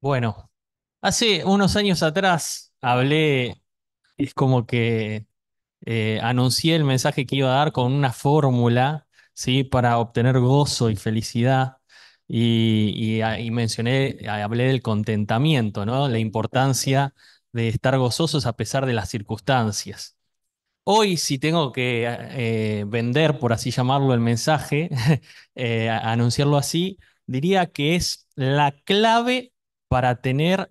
Bueno, hace unos años atrás hablé, es como que anuncié el mensaje que iba a dar con una fórmula, ¿sí? Para obtener gozo y felicidad. Y mencioné, hablé del contentamiento, ¿no? La importancia de estar gozosos a pesar de las circunstancias. Hoy, si tengo que vender, por así llamarlo, el mensaje, anunciarlo así, diría que es la clave para tener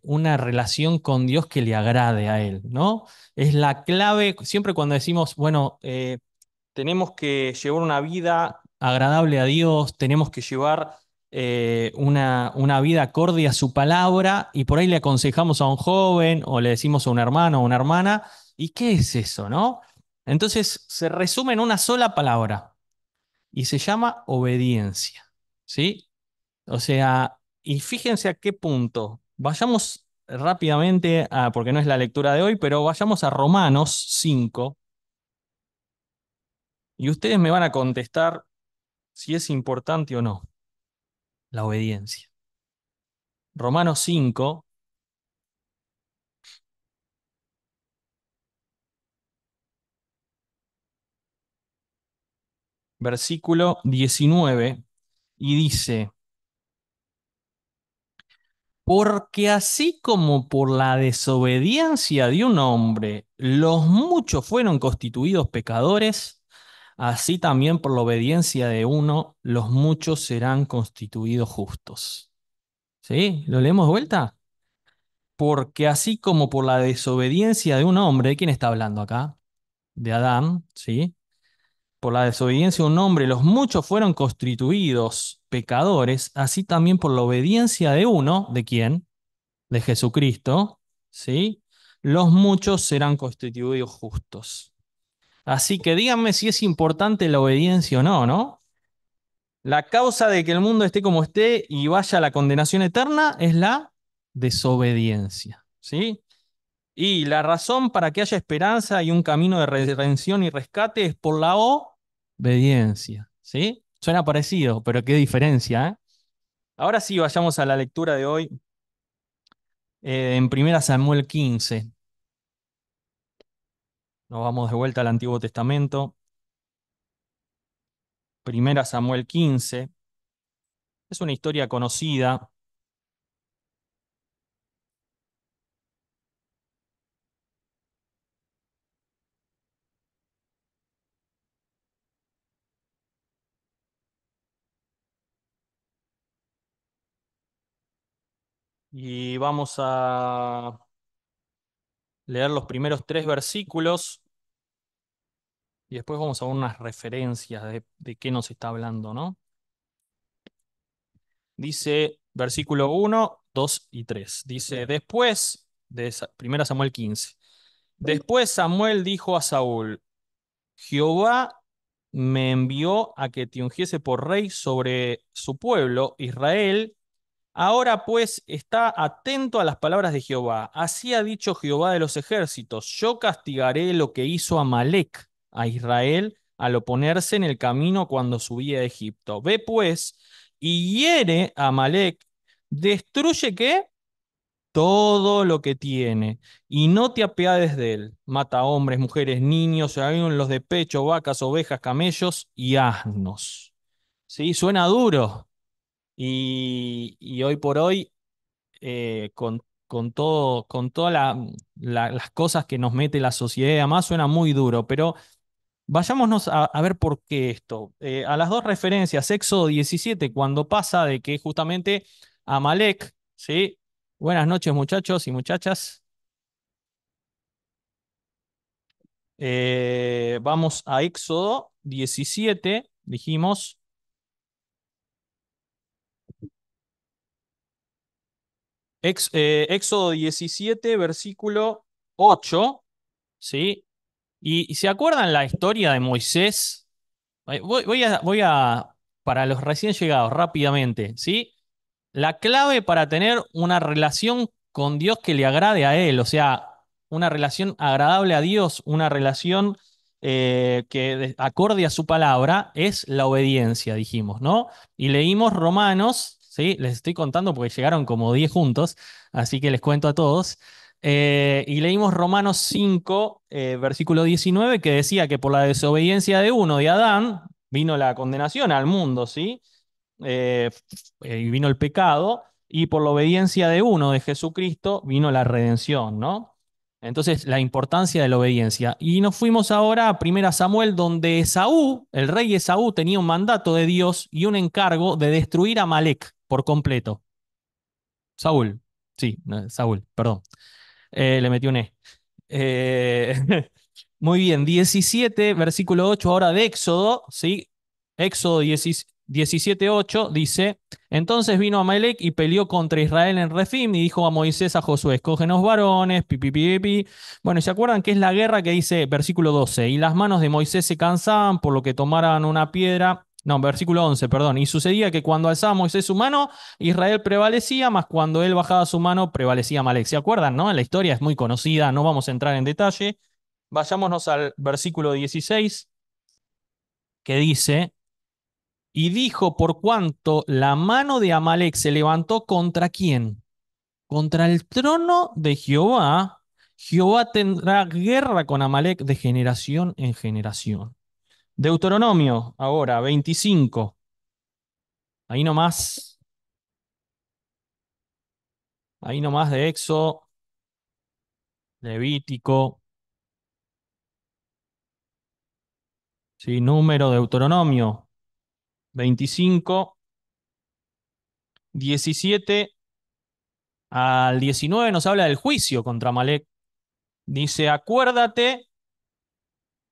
una relación con Dios que le agrade a Él, ¿no? Es la clave, siempre cuando decimos, bueno, tenemos que llevar una vida agradable a Dios, tenemos que llevar una vida acorde a su palabra, y por ahí le aconsejamos a un joven o le decimos a un hermano o una hermana, ¿y qué es eso, no? Entonces se resume en una sola palabra y se llama obediencia, ¿sí? O sea, y fíjense a qué punto. Vayamos rápidamente porque no es la lectura de hoy, pero vayamos a Romanos 5 y ustedes me van a contestar si es importante o no la obediencia. Romanos 5, versículo 19, y dice, porque así como por la desobediencia de un hombre los muchos fueron constituidos pecadores, así también por la obediencia de uno los muchos serán constituidos justos. ¿Sí? ¿Lo leemos de vuelta? Porque así como por la desobediencia de un hombre, ¿de quién está hablando acá? De Adán, ¿sí? Por la desobediencia de un hombre, los muchos fueron constituidos pecadores, así también por la obediencia de uno, ¿de quién? De Jesucristo, ¿sí? Los muchos serán constituidos justos. Así que díganme si es importante la obediencia o no, ¿no? La causa de que el mundo esté como esté y vaya a la condenación eterna es la desobediencia, ¿sí? Y la razón para que haya esperanza y un camino de redención y rescate es por la obediencia, ¿sí? Suena parecido, pero qué diferencia, ¿eh? Ahora sí, vayamos a la lectura de hoy, en 1 Samuel 15. Nos vamos de vuelta al Antiguo Testamento. 1 Samuel 15. Es una historia conocida y vamos a leer los primeros tres versículos y después vamos a ver unas referencias de qué nos está hablando, ¿no? Dice versículo 1, 2 y 3. Dice, después de 1 Samuel 15. Después Samuel dijo a Saúl, Jehová me envió a que te ungiese por rey sobre su pueblo, Israel. Ahora pues está atento a las palabras de Jehová. Así ha dicho Jehová de los ejércitos: yo castigaré lo que hizo Amalec a Israel al oponerse en el camino cuando subía a Egipto. Ve pues y hiere a Amalec, destruye ¿qué? Todo lo que tiene, y no te apiades de él. Mata hombres, mujeres, niños, aún los de pecho, vacas, ovejas, camellos y asnos. ¿Sí? Suena duro. Y hoy por hoy con todas las cosas que nos mete la sociedad y demás, suena muy duro, pero vayámonos a ver por qué esto. A las dos referencias, Éxodo 17, cuando pasa de que justamente Amalek, ¿sí? Buenas noches muchachos y muchachas. Vamos a Éxodo 17, dijimos, Éxodo 17, versículo 8, ¿sí? Y se acuerdan la historia de Moisés. Para los recién llegados, rápidamente, ¿sí? La clave para tener una relación con Dios que le agrade a Él, o sea, una relación agradable a Dios, una relación acorde a su palabra, es la obediencia, dijimos, ¿no? Y leímos Romanos ¿sí? Les estoy contando porque llegaron como 10 juntos, así que les cuento a todos. Y leímos Romanos 5, versículo 19, que decía que por la desobediencia de uno, de Adán, vino la condenación al mundo, ¿sí? eh, y vino el pecado, y por la obediencia de uno, de Jesucristo, vino la redención, ¿no? Entonces, la importancia de la obediencia. Y nos fuimos ahora a 1 Samuel, donde Esaú, el rey Esaú, tenía un mandato de Dios y un encargo de destruir a Amalek por completo. Saúl, sí, no, Saúl, perdón. Le metí un E. Eh, Muy bien, 17 versículo 8 ahora de Éxodo, ¿sí? Éxodo 17, 8 dice, entonces vino Amalek y peleó contra Israel en Refim y dijo a Moisés, a Josué, escógenos varones, pi, pi, pi, pi. Bueno, ¿se acuerdan que es la guerra que dice, versículo 12, y las manos de Moisés se cansaban por lo que tomaran una piedra? No, versículo 11, perdón. Y sucedía que cuando alzaba Moisés su mano, Israel prevalecía, mas cuando él bajaba su mano, prevalecía Amalek. ¿Se acuerdan, no? La historia es muy conocida, no vamos a entrar en detalle. Vayámonos al versículo 16 que dice, y dijo, por cuanto la mano de Amalek se levantó contra quién, contra el trono de Jehová, Jehová tendrá guerra con Amalek de generación en generación. Deuteronomio, ahora, 25, ahí ahí nomás de Éxodo, Levítico, sí, número, Deuteronomio, 25, 17 al 19 nos habla del juicio contra Amalek. Dice, acuérdate,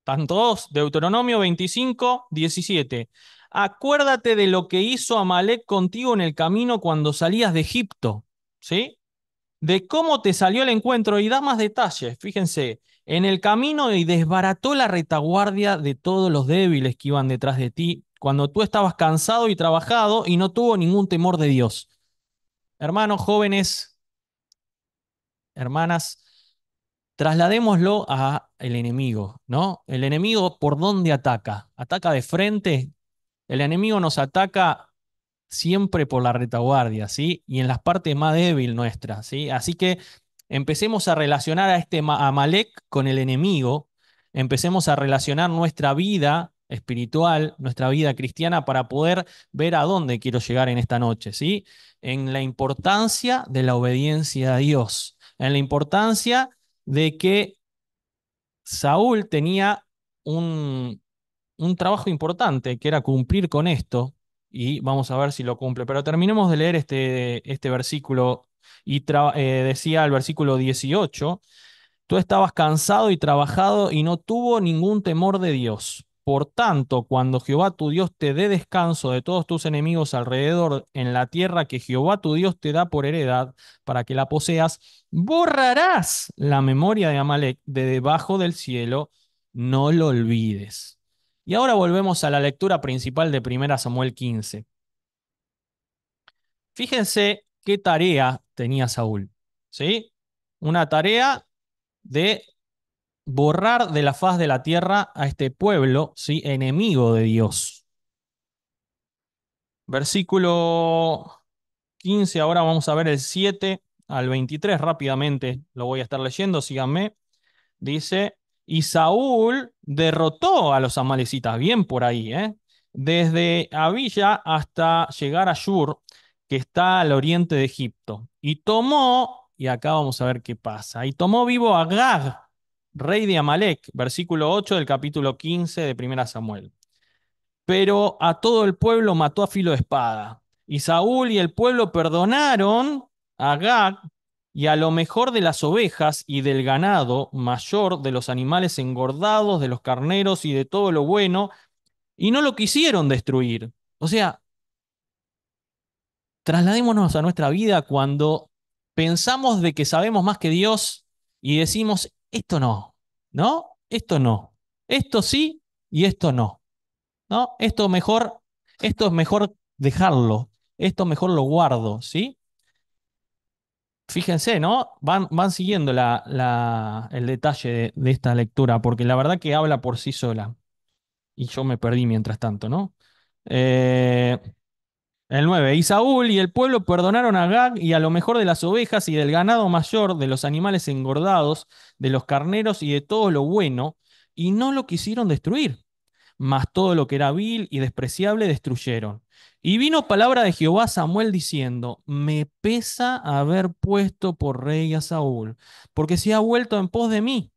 tanto dos, Deuteronomio 25, 17. Acuérdate de lo que hizo Amalek contigo en el camino cuando salías de Egipto, ¿sí? De cómo te salió el encuentro y da más detalles, fíjense, en el camino y desbarató la retaguardia de todos los débiles que iban detrás de ti, cuando tú estabas cansado y trabajado y no tuvo ningún temor de Dios. Hermanos jóvenes, hermanas, trasladémoslo a el enemigo, ¿no? El enemigo, ¿por dónde ataca? ¿Ataca de frente? El enemigo nos ataca siempre por la retaguardia, ¿sí? Y en las partes más débiles nuestras, ¿sí? Así que empecemos a relacionar a este Amalek con el enemigo, empecemos a relacionar nuestra vida espiritual, nuestra vida cristiana para poder ver a dónde quiero llegar en esta noche, ¿sí? En la importancia de la obediencia a Dios, en la importancia de que Saúl tenía un, un trabajo importante, que era cumplir con esto, y vamos a ver si lo cumple. Pero terminemos de leer este versículo, y decía el versículo 18, tú estabas cansado y trabajado y no tuvo ningún temor de Dios. Por tanto, cuando Jehová tu Dios te dé descanso de todos tus enemigos alrededor en la tierra que Jehová tu Dios te da por heredad para que la poseas, borrarás la memoria de Amalek de debajo del cielo, no lo olvides. Y ahora volvemos a la lectura principal de 1 Samuel 15. Fíjense qué tarea tenía Saúl, ¿sí? Una tarea de borrar de la faz de la tierra a este pueblo, ¿sí? Enemigo de Dios. Versículo 15, ahora vamos a ver el 7 al 23 rápidamente, lo voy a estar leyendo, síganme. Dice, y Saúl derrotó a los amalecitas, bien por ahí, ¿eh? Desde Avilla hasta llegar a Shur, que está al oriente de Egipto. Y tomó, y acá vamos a ver qué pasa, y tomó vivo a Gag, rey de Amalek, versículo 8 del capítulo 15 de 1 Samuel. Pero a todo el pueblo mató a filo de espada. Y Saúl y el pueblo perdonaron a Gag y a lo mejor de las ovejas y del ganado mayor, de los animales engordados, de los carneros y de todo lo bueno, y no lo quisieron destruir. O sea, trasladémonos a nuestra vida cuando pensamos de que sabemos más que Dios y decimos, esto no, ¿no? Esto no. Esto sí y esto no. ¿No? Esto es mejor dejarlo, esto mejor lo guardo, ¿sí? Fíjense, ¿no? Van siguiendo el detalle de esta lectura, porque la verdad que habla por sí sola. Y yo me perdí mientras tanto, ¿no? Eh, El 9. Y Saúl y el pueblo perdonaron a Gag y a lo mejor de las ovejas y del ganado mayor, de los animales engordados, de los carneros y de todo lo bueno, y no lo quisieron destruir. Mas todo lo que era vil y despreciable destruyeron. Y vino palabra de Jehová a Samuel diciendo: Me pesa haber puesto por rey a Saúl, porque se ha vuelto en pos de mí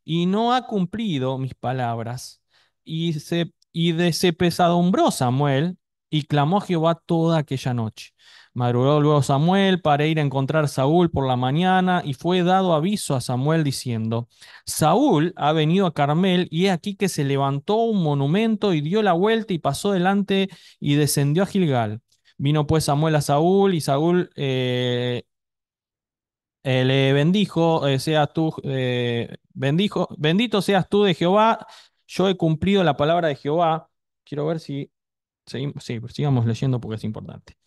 y no ha cumplido mis palabras. Se pesadumbró Samuel y clamó a Jehová toda aquella noche. Madrugó luego Samuel para ir a encontrar a Saúl por la mañana, y fue dado aviso a Samuel diciendo: Saúl ha venido a Carmel, y he aquí que se levantó un monumento y dio la vuelta y pasó delante y descendió a Gilgal. Vino pues Samuel a Saúl, y Saúl le bendijo: seas tú, bendito seas tú de Jehová, yo he cumplido la palabra de Jehová. Quiero ver si seguimos, sí, sigamos leyendo porque es importante.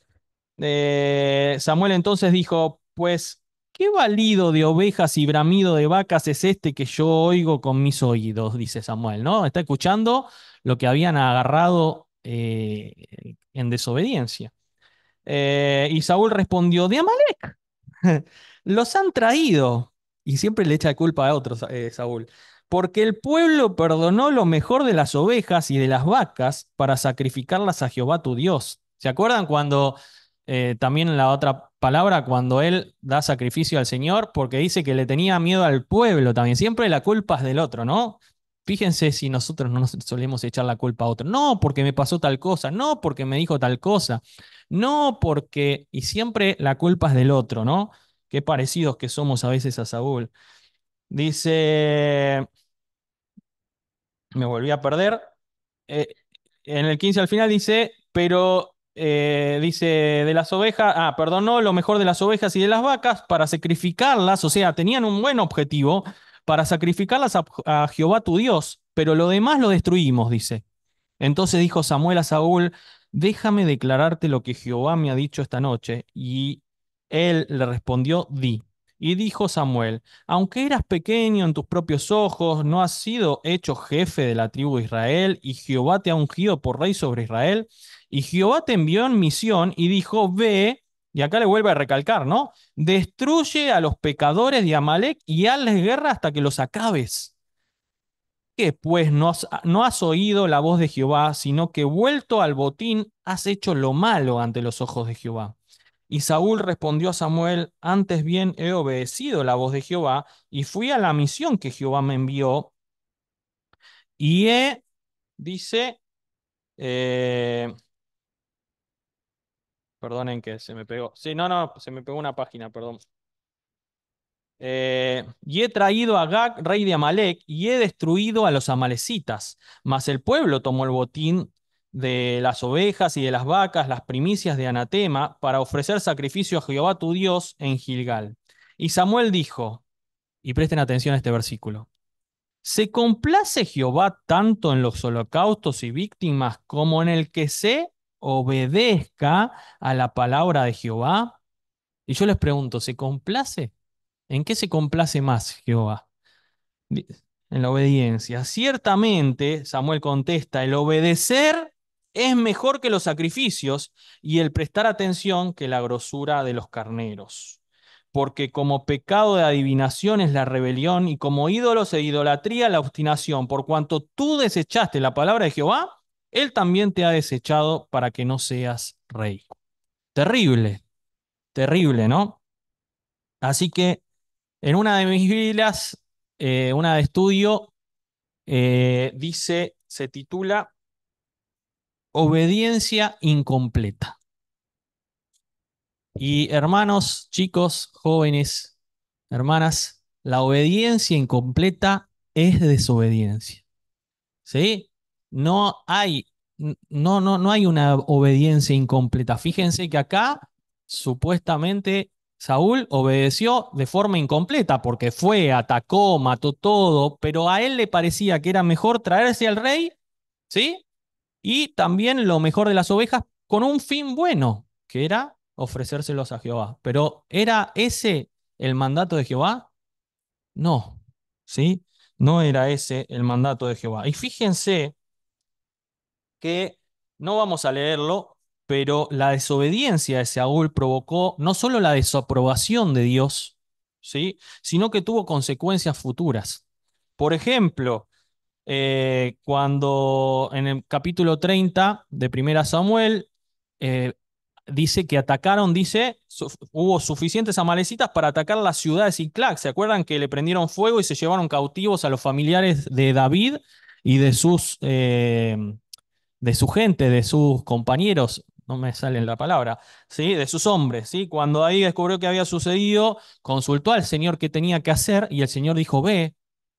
Samuel entonces dijo: Pues, ¿qué balido de ovejas y bramido de vacas es este que yo oigo con mis oídos? Dice Samuel, ¿no? Está escuchando lo que habían agarrado en desobediencia. Y Saúl respondió: De Amalek. Los han traído. Y siempre le echa culpa a otros, Saúl. Porque el pueblo perdonó lo mejor de las ovejas y de las vacas para sacrificarlas a Jehová tu Dios. ¿Se acuerdan cuando, también en la otra palabra, cuando él da sacrificio al Señor? Porque dice que le tenía miedo al pueblo también. Siempre la culpa es del otro, ¿no? Fíjense si nosotros no nos solemos echar la culpa a otro. No, porque me pasó tal cosa. No, porque me dijo tal cosa. No, porque... Y siempre la culpa es del otro, ¿no? Qué parecidos que somos a veces a Saúl. Dice, me volví a perder. Eh, en el 15 al final dice, pero dice de las ovejas, perdonó lo mejor de las ovejas y de las vacas para sacrificarlas, o sea, tenían un buen objetivo para sacrificarlas a Jehová tu Dios, pero lo demás lo destruimos, dice. Entonces dijo Samuel a Saúl: Déjame declararte lo que Jehová me ha dicho esta noche. Y él le respondió: Di. Y dijo Samuel: Aunque eras pequeño en tus propios ojos, no has sido hecho jefe de la tribu de Israel, y Jehová te ha ungido por rey sobre Israel. Y Jehová te envió en misión y dijo: Ve, y acá le vuelve a recalcar, ¿no? Destruye a los pecadores de Amalek y hazles guerra hasta que los acabes. Que pues no has oído la voz de Jehová, sino que vuelto al botín has hecho lo malo ante los ojos de Jehová. Y Saúl respondió a Samuel: Antes bien he obedecido la voz de Jehová y fui a la misión que Jehová me envió. Y dice, eh, perdonen que se me pegó. Sí, no, no, se me pegó una página, perdón. Y he traído a Gag, rey de Amalek, y he destruido a los amalecitas. Mas el pueblo tomó el botín de las ovejas y de las vacas, las primicias de anatema, para ofrecer sacrificio a Jehová tu Dios en Gilgal. Y Samuel dijo, y presten atención a este versículo: ¿Se complace Jehová tanto en los holocaustos y víctimas como en el que se obedezca a la palabra de Jehová? Y yo les pregunto, ¿se complace? ¿En qué se complace más Jehová? Di- En la obediencia. Ciertamente, Samuel contesta, el obedecer es mejor que los sacrificios y el prestar atención que la grosura de los carneros. Porque como pecado de adivinación es la rebelión y como ídolos e idolatría la obstinación. Por cuanto tú desechaste la palabra de Jehová, él también te ha desechado para que no seas rey. Terrible, terrible, ¿no? Así que en una de mis Biblias, una de estudio, dice, se titula Obediencia incompleta. Y hermanos, chicos, jóvenes, hermanas, la obediencia incompleta es desobediencia. ¿Sí? No hay, no hay una obediencia incompleta. Fíjense que acá supuestamente Saúl obedeció de forma incompleta porque fue, atacó, mató todo, pero a él le parecía que era mejor traerse al rey, ¿sí? Y también lo mejor de las ovejas con un fin bueno, que era ofrecérselos a Jehová. Pero ¿era ese el mandato de Jehová? No, ¿sí? No era ese el mandato de Jehová. Y fíjense que no vamos a leerlo, pero la desobediencia de Saúl provocó no solo la desaprobación de Dios, ¿sí? Sino que tuvo consecuencias futuras. Por ejemplo, cuando en el capítulo 30 de Primera Samuel eh, dice que atacaron, dice, hubo suficientes amalecitas para atacar la ciudad de Siclag. ¿Se acuerdan que le prendieron fuego y se llevaron cautivos a los familiares de David y de su gente, de sus compañeros? No me sale la palabra, ¿sí? De sus hombres, ¿sí? Cuando ahí descubrió que había sucedido, consultó al Señor qué tenía que hacer y el Señor dijo, ve,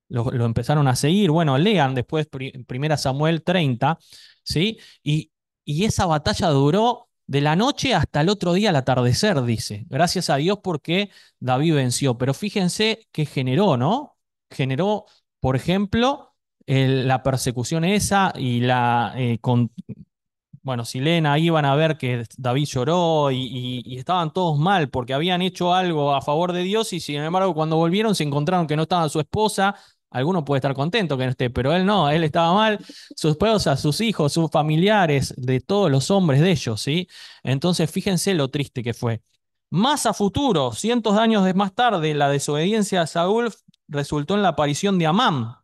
lo empezaron a seguir. Bueno, lean después Primera Samuel 30, ¿sí? Y esa batalla duró de la noche hasta el otro día al atardecer, dice. Gracias a Dios porque David venció. Pero fíjense qué generó, ¿no? Generó, por ejemplo, la persecución esa y bueno, si leen ahí van a ver que David lloró y estaban todos mal porque habían hecho algo a favor de Dios y sin embargo cuando volvieron se encontraron que no estaba su esposa. Alguno puede estar contento que no esté, pero él no, él estaba mal, su esposa, sus hijos, sus familiares, de todos los hombres de ellos, ¿sí? Entonces fíjense lo triste que fue. Más a futuro, cientos de años más tarde, la desobediencia de Saúl resultó en la aparición de Amán.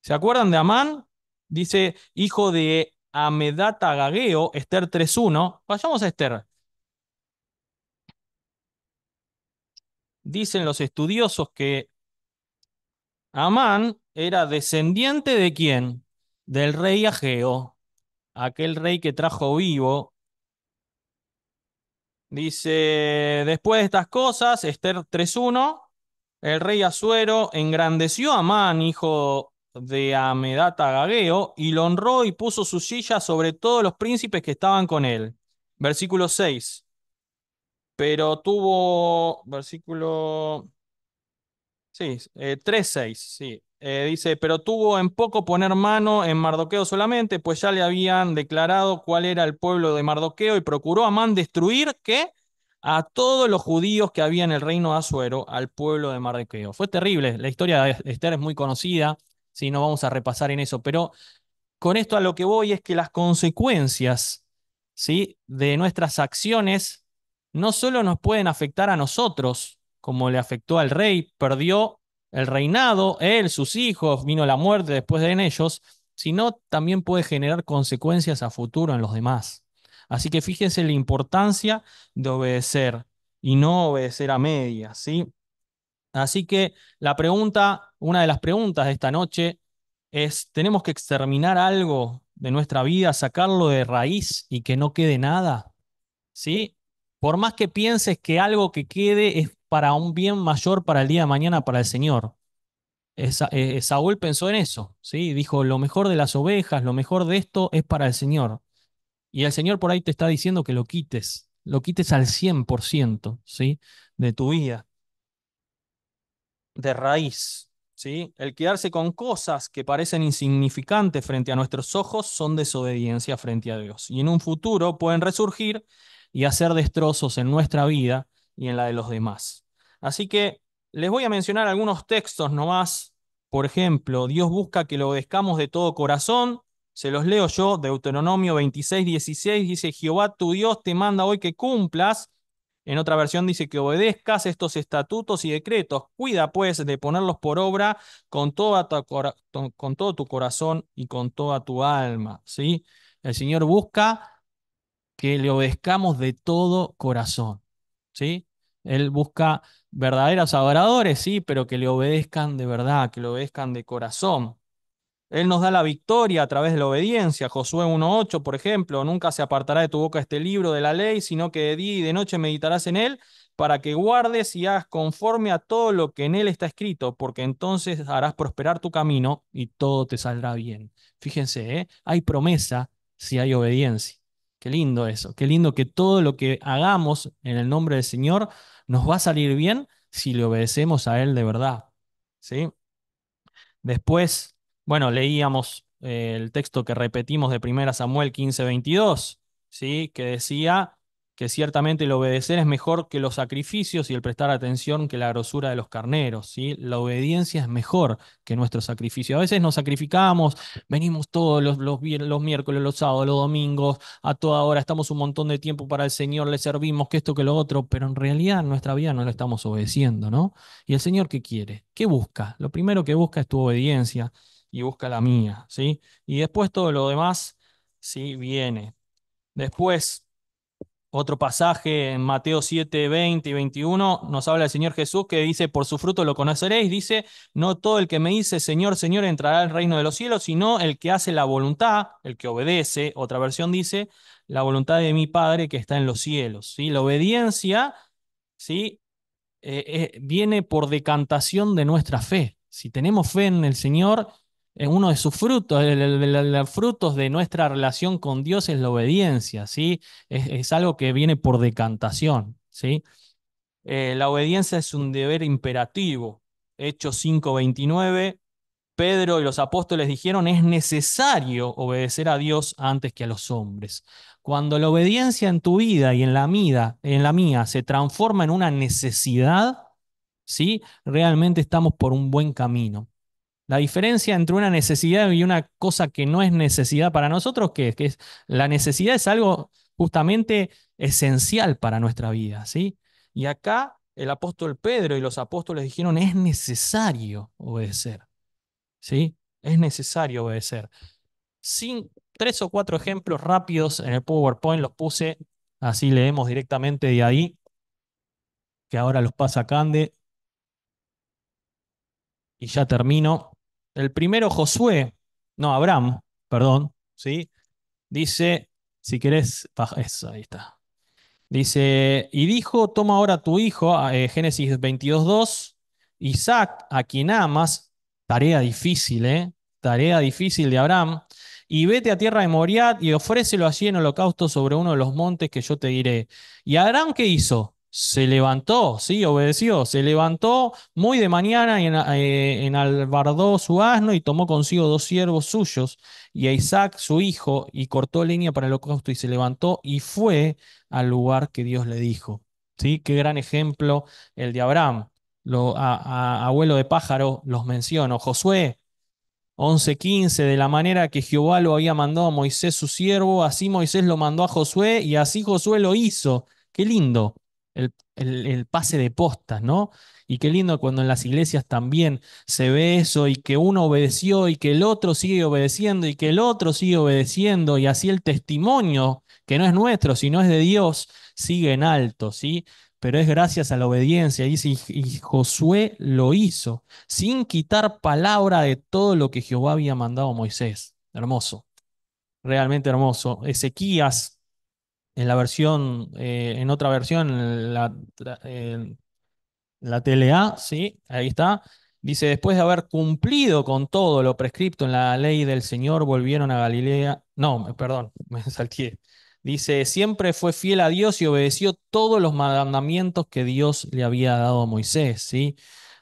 ¿Se acuerdan de Amán? Dice, hijo de Amedata Agageo, Esther 3:1. Vayamos a Esther. Dicen los estudiosos que Amán era descendiente de quién? Del rey Ageo, aquel rey que trajo vivo. Dice, después de estas cosas, Esther 3:1, el rey Asuero engrandeció a Amán, hijo de Amedata Agageo, y lo honró y puso su silla sobre todos los príncipes que estaban con él. Versículo 6. Pero tuvo, versículo, sí, 3:6, sí. Dice, pero tuvo en poco poner mano en Mardoqueo solamente, pues ya le habían declarado cuál era el pueblo de Mardoqueo y procuró Amán destruir, ¿qué? A todos los judíos que había en el reino de Asuero, al pueblo de Mardoqueo. Fue terrible, la historia de Esther es muy conocida, sí, no vamos a repasar en eso, pero con esto a lo que voy es que las consecuencias, ¿sí?, de nuestras acciones no solo nos pueden afectar a nosotros, como le afectó al rey, perdió el reinado, él, sus hijos, vino la muerte después de ellos, sino también puede generar consecuencias a futuro en los demás. Así que fíjense la importancia de obedecer y no obedecer a medias, ¿sí? Así que la pregunta, una de las preguntas de esta noche es, ¿tenemos que exterminar algo de nuestra vida, sacarlo de raíz y que no quede nada? ¿Sí? Por más que pienses que algo que quede es para un bien mayor para el día de mañana para el Señor. Saúl pensó en eso, ¿sí? Dijo, lo mejor de las ovejas, lo mejor de esto es para el Señor. Y el Señor por ahí te está diciendo que lo quites al 100%, ¿sí? De tu vida. De raíz, ¿sí? El quedarse con cosas que parecen insignificantes frente a nuestros ojos son desobediencia frente a Dios. Y en un futuro pueden resurgir y hacer destrozos en nuestra vida y en la de los demás. Así que les voy a mencionar algunos textos nomás. Por ejemplo, Dios busca que lo obedezcamos de todo corazón. Se los leo yo, Deuteronomio 26:16, dice, Jehová tu Dios te manda hoy que cumplas. En otra versión dice que obedezcas estos estatutos y decretos. Cuida, pues, de ponerlos por obra con todo tu corazón y con toda tu alma, ¿sí? El Señor busca que le obedezcamos de todo corazón, ¿sí? Él busca verdaderos adoradores, sí, pero que le obedezcan de verdad, que le obedezcan de corazón. Él nos da la victoria a través de la obediencia. Josué 1:8, por ejemplo, nunca se apartará de tu boca este libro de la ley, sino que de día y de noche meditarás en él, para que guardes y hagas conforme a todo lo que en él está escrito, porque entonces harás prosperar tu camino y todo te saldrá bien. Fíjense, ¿eh? Hay promesa si hay obediencia. Qué lindo eso, qué lindo que todo lo que hagamos en el nombre del Señor nos va a salir bien si le obedecemos a Él de verdad. ¿Sí? Después, bueno, leíamos el texto que repetimos de 1 Samuel 15:22, ¿sí? Que decía que ciertamente el obedecer es mejor que los sacrificios y el prestar atención que la grosura de los carneros, ¿sí? La obediencia es mejor que nuestro sacrificio. A veces nos sacrificamos, venimos todos los miércoles, los sábados, los domingos, a toda hora, estamos un montón de tiempo para el Señor, le servimos, que esto, que lo otro, pero en realidad en nuestra vida no le estamos obedeciendo, ¿no? ¿Y el Señor qué quiere? ¿Qué busca? Lo primero que busca es tu obediencia y busca la mía, ¿sí? Y después todo lo demás, sí, viene. Después... Otro pasaje en Mateo 7, 20 y 21 nos habla el Señor Jesús que dice, por su fruto lo conoceréis, dice, no todo el que me dice Señor, Señor entrará al reino de los cielos, sino el que hace la voluntad, el que obedece, otra versión dice, la voluntad de mi Padre que está en los cielos, ¿sí? La obediencia, ¿sí? Viene por decantación de nuestra fe. Si tenemos fe en el Señor, uno de sus frutos, los frutos de nuestra relación con Dios es la obediencia, ¿sí? Es algo que viene por decantación, ¿sí? La obediencia es un deber imperativo. Hechos 5:29, Pedro y los apóstoles dijeron, es necesario obedecer a Dios antes que a los hombres. Cuando la obediencia en tu vida y en la mía se transforma en una necesidad, ¿sí? Realmente estamos por un buen camino. La diferencia entre una necesidad y una cosa que no es necesidad para nosotros, ¿qué es? Que es la necesidad es algo justamente esencial para nuestra vida, ¿sí? Y acá el apóstol Pedro y los apóstoles dijeron, es necesario obedecer, ¿sí? Es necesario obedecer. Tres o cuatro ejemplos rápidos en el PowerPoint los puse, así leemos directamente de ahí, que ahora los pasa Cande y ya termino. El primero, Josué, no, Abraham, perdón, ¿sí? Dice, si querés, baja, eso, ahí está. Dice, y dijo, toma ahora tu hijo, Génesis 22:2, Isaac, a quien amas, tarea difícil, ¿eh? Tarea difícil de Abraham, y vete a tierra de Moriat y ofrécelo allí en holocausto sobre uno de los montes que yo te diré. ¿Y Abraham qué hizo? Se levantó, sí, obedeció, se levantó muy de mañana y enalbardó su asno y tomó consigo dos siervos suyos y a Isaac su hijo y cortó leña para el holocausto y se levantó y fue al lugar que Dios le dijo. ¿Sí? Qué gran ejemplo el de Abraham. Abuelo de pájaro los menciono. Josué 11:15, de la manera que Jehová lo había mandado a Moisés su siervo, así Moisés lo mandó a Josué y así Josué lo hizo. Qué lindo el pase de postas, ¿no? Y qué lindo cuando en las iglesias también se ve eso y que uno obedeció y que el otro sigue obedeciendo y que el otro sigue obedeciendo y así el testimonio, que no es nuestro, sino es de Dios, sigue en alto, ¿sí? Pero es gracias a la obediencia. Dice, y Josué lo hizo sin quitar palabra de todo lo que Jehová había mandado a Moisés. Hermoso, realmente hermoso. Ezequías, en la versión, en otra versión, la TLA, sí, ahí está. Dice, después de haber cumplido con todo lo prescripto en la ley del Señor, volvieron a Galilea. No, perdón, me salté. Dice, siempre fue fiel a Dios y obedeció todos los mandamientos que Dios le había dado a Moisés, ¿sí?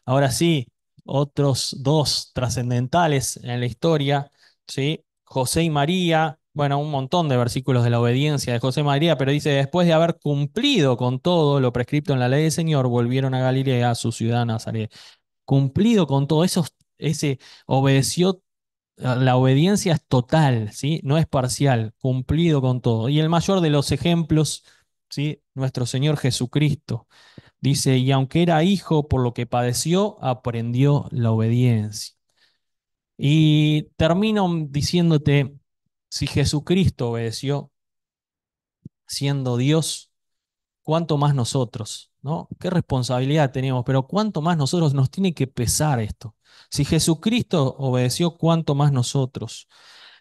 Ahora sí, otros dos trascendentales en la historia, ¿sí? José y María, bueno, un montón de versículos de la obediencia de José y María, pero dice, después de haber cumplido con todo lo prescripto en la ley del Señor, volvieron a Galilea, a su ciudad Nazaret. Cumplido con todo eso, ese obedeció, la obediencia es total, ¿sí? No es parcial, cumplido con todo. Y el mayor de los ejemplos, ¿sí? Nuestro Señor Jesucristo. Dice, y aunque era hijo, por lo que padeció, aprendió la obediencia. Y termino diciéndote, si Jesucristo obedeció siendo Dios, cuánto más nosotros, ¿no? Qué responsabilidad tenemos, pero cuánto más nosotros nos tiene que pesar esto. Si Jesucristo obedeció, cuánto más nosotros.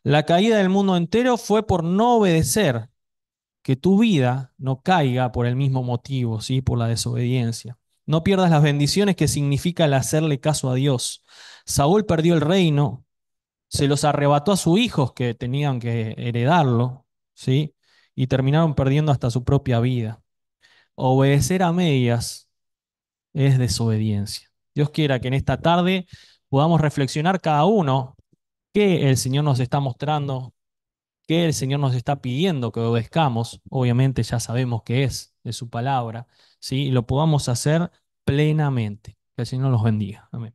La caída del mundo entero fue por no obedecer, que tu vida no caiga por el mismo motivo, ¿sí? Por la desobediencia. No pierdas las bendiciones que significa el hacerle caso a Dios. Saúl perdió el reino, se los arrebató a sus hijos que tenían que heredarlo, ¿sí? Y terminaron perdiendo hasta su propia vida. Obedecer a medias es desobediencia. Dios quiera que en esta tarde podamos reflexionar cada uno qué el Señor nos está mostrando, que el Señor nos está pidiendo que obedezcamos, obviamente ya sabemos que es de su palabra, ¿sí? Y lo podamos hacer plenamente. Que el Señor los bendiga. Amén.